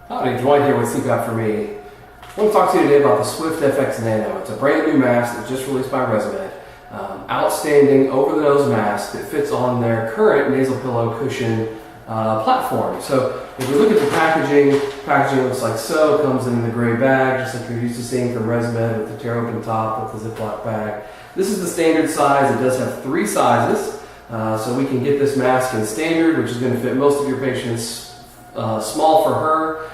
Howdy, Dwight here with CPAP for Me. I want to talk to you today about the SwiftFX Nano. It's a brand new mask that was just released by Resmed. Outstanding over-the-nose mask that fits on their current nasal pillow cushion platform. So if we look at the packaging looks like so. It comes in the gray bag, just like you're used to seeing from Resmed, with the tear open top, with the Ziploc bag. This is the standard size. It does have 3 sizes. So we can get this mask in standard, which is going to fit most of your patients. Small for her,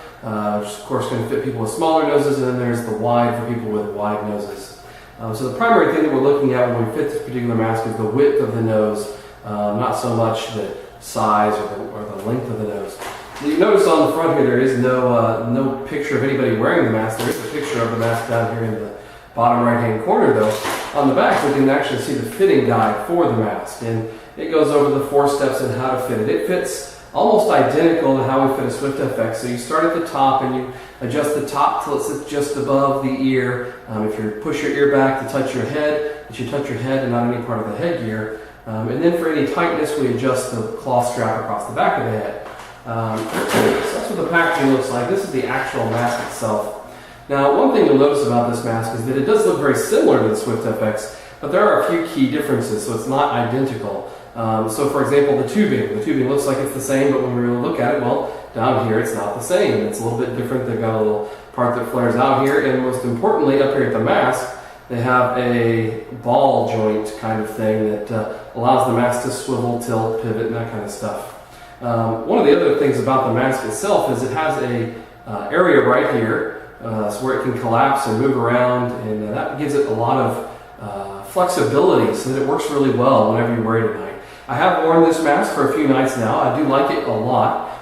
which is of course going to fit people with smaller noses, and then there's the wide for people with wide noses. So the primary thing that we're looking at when we fit this particular mask is the width of the nose, not so much the size or the length of the nose. You notice on the front here there is no picture of anybody wearing the mask. There is a picture of the mask down here in the bottom right hand corner though. On the back we can actually see the fitting guide for the mask, and it goes over the 4 steps on how to fit it. It fits almost identical to how we fit a SwiftFX. So you start at the top and you adjust the top till it sits just above the ear. If you push your ear back to touch your head, it should touch your head and not any part of the headgear. And then for any tightness, we adjust the cloth strap across the back of the head. So that's what the packaging looks like. This is the actual mask itself. Now, one thing you'll notice about this mask is that it does look very similar to the SwiftFX, but there are a few key differences, so it's not identical. So for example, the tubing looks like it's the same, but when we really look at it, well, down here it's not the same. It's a little bit different. They've got a little part that flares out here, and most importantly, up here at the mask, they have a ball joint kind of thing that allows the mask to swivel, tilt, pivot, and that kind of stuff. One of the other things about the mask itself is it has a area right here so where it can collapse and move around, and that gives it a lot of flexibility so that it works really well whenever you wear it at night. I have worn this mask for a few nights now. I do like it a lot.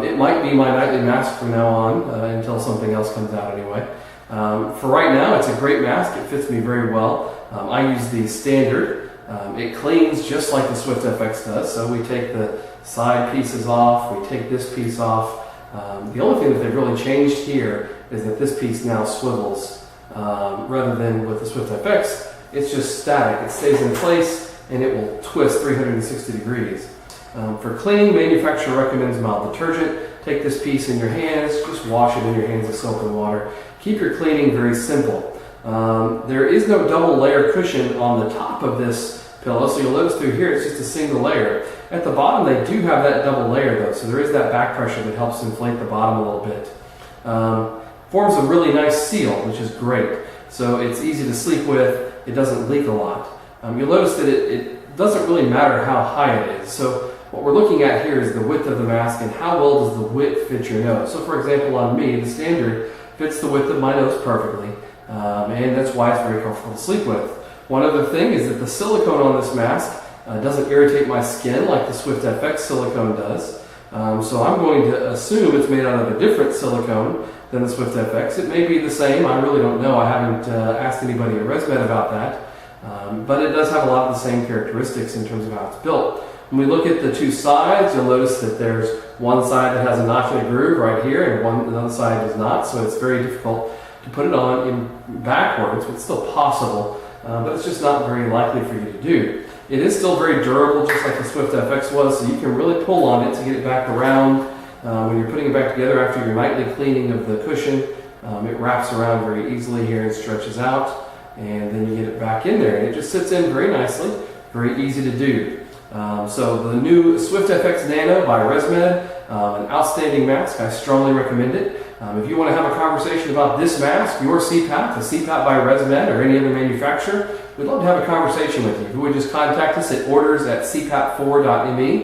It might be my nightly mask from now on until something else comes out anyway. For right now, it's a great mask. It fits me very well. I use the standard. It cleans just like the SwiftFX does. So we take the side pieces off. We take this piece off. The only thing that they've really changed here is that this piece now swivels rather than with the SwiftFX. It's just static. It stays in place and it will twist 360 degrees. For cleaning, manufacturer recommends mild detergent. Take this piece in your hands, just wash it in your hands with soap and water. Keep your cleaning very simple. There is no double layer cushion on the top of this pillow, so you'll notice through here it's just a single layer. At the bottom they do have that double layer though, so there is that back pressure that helps inflate the bottom a little bit. Forms a really nice seal, which is great. So it's easy to sleep with, it doesn't leak a lot. You'll notice that it doesn't really matter how high it is. So what we're looking at here is the width of the mask and how well does the width fit your nose. So for example, on me, the standard fits the width of my nose perfectly, and that's why it's very comfortable to sleep with. One other thing is that the silicone on this mask doesn't irritate my skin like the SwiftFX silicone does. So I'm going to assume it's made out of a different silicone than the SwiftFX. It may be the same, I really don't know. I haven't asked anybody at Resmed about that. But it does have a lot of the same characteristics in terms of how it's built. When we look at the 2 sides, you'll notice that there's one side that has a notch and a groove right here, and another side does not, so it's very difficult to put it on backwards. It's still possible, but it's just not very likely for you to do. It is still very durable, just like the SwiftFX was, so you can really pull on it to get it back around. When you're putting it back together after your nightly cleaning of the cushion, it wraps around very easily here and stretches out. And then you get it back in there, and it just sits in very nicely, very easy to do. So the new SwiftFX Nano by Resmed, an outstanding mask. I strongly recommend it. If you want to have a conversation about this mask, your CPAP, the CPAP by Resmed or any other manufacturer, we'd love to have a conversation with you. If you would just contact us at orders@cpap4.me.